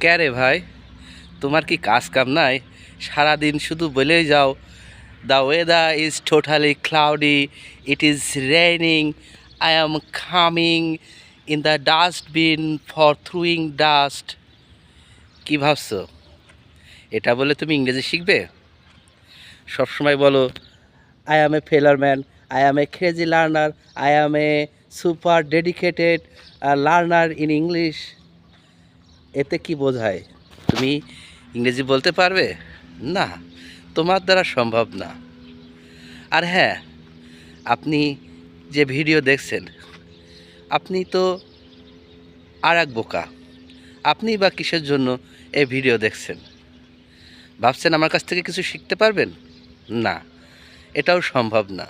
কে রে ভাই, তোমার কি কাজ কাম নাই? সারাদিন শুধু বলেই যাও, the weather is totally cloudy, it is raining, I am coming in the dustbin for throwing dust. কি ভাবছো এটা বলে তুমি ইংরেজি শিখবে? সবসময় বলো আই অ্যাম এ ফেলার man, I am A crazy learner, I am A super dedicated learner in English. এতে কি বোঝায়? তুমি ইংরেজি বলতে পারবে? না, তোমার দ্বারা সম্ভব না। আর হ্যাঁ, আপনি যে ভিডিও দেখছেন, আপনি তো আর এক বোকা। আপনি বা কিসের জন্য এই ভিডিও দেখছেন? ভাবছেন আমার কাছ থেকে কিছু শিখতে পারবেন? না, এটাও সম্ভব না।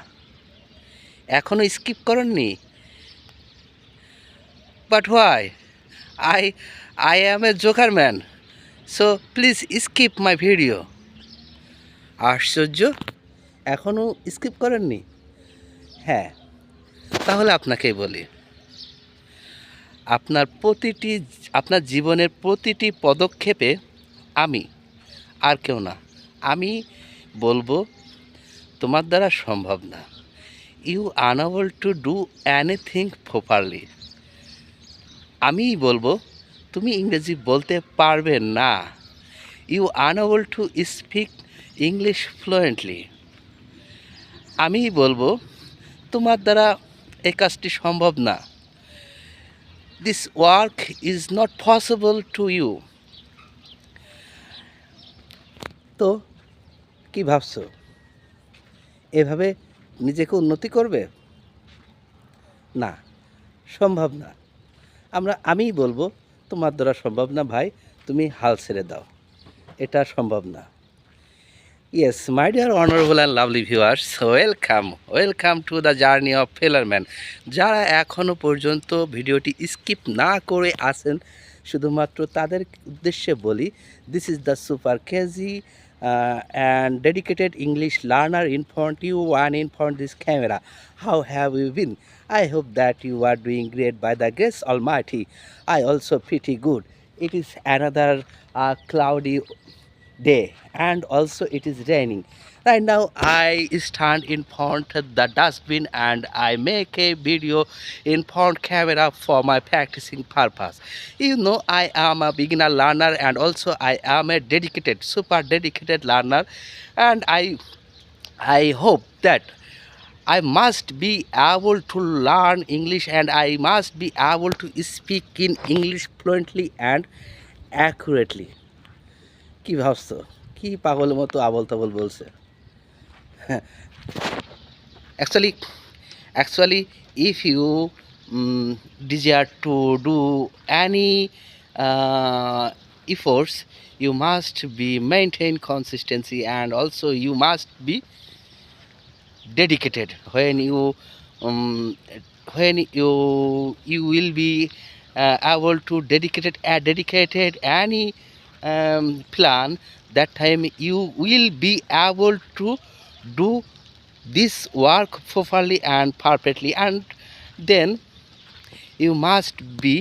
এখনও স্কিপ করেননি? But why? I I am A Joker man, so please skip my video. আশ্চর্য, এখনও স্কিপ করেননি? হ্যাঁ, তাহলে আপনাকেই বলি, আপনার জীবনের প্রতিটি পদক্ষেপে আমি, আর কেউ না, আমি বলবো তোমার দ্বারা সম্ভব না। You unable to do anything properly. আমিই বলবো তুমি ইংরেজি বলতে পারবে না। You unable to speak English fluently. আমিই বলবো তোমার দ্বারা এই কাজটি সম্ভব না। This work is not possible to you. তো কি ভাবছো, এভাবে নিজেকে উন্নতি করবে? না, সম্ভব না। আমিই বলবো তোমার দ্বারা সম্ভব না ভাই, তুমি হাল ছেড়ে দাও, এটা সম্ভব না। Yes, my dear honorable and lovely viewers, welcome to the journey of ফেলার ম্যান। যারা এখনও পর্যন্ত ভিডিওটি স্কিপ না করে আসেন, শুধুমাত্র তাদের উদ্দেশ্যে বলি, this is the super KG and dedicated English learner in front you and in front this camera. How have you been? I hope that you are doing great by the grace Almighty. I also pretty good. It is another cloudy day and also it is raining. Right now I stand in front of the dustbin and I make a video in front camera for my practicing purpose. You know, I am a beginner learner and also I am a super dedicated learner, and I hope that I must be able to learn English and I must be able to speak in English fluently and accurately. কি ভাবছো? কি পাগলের মতো আবল তাবল বলছে? actually actually if you desire to do any efforts, you must be maintain consistency and also you must be dedicated. Um, when you will be able to dedicated any plan, that time you will be able to do this work properly and perfectly, and then you must be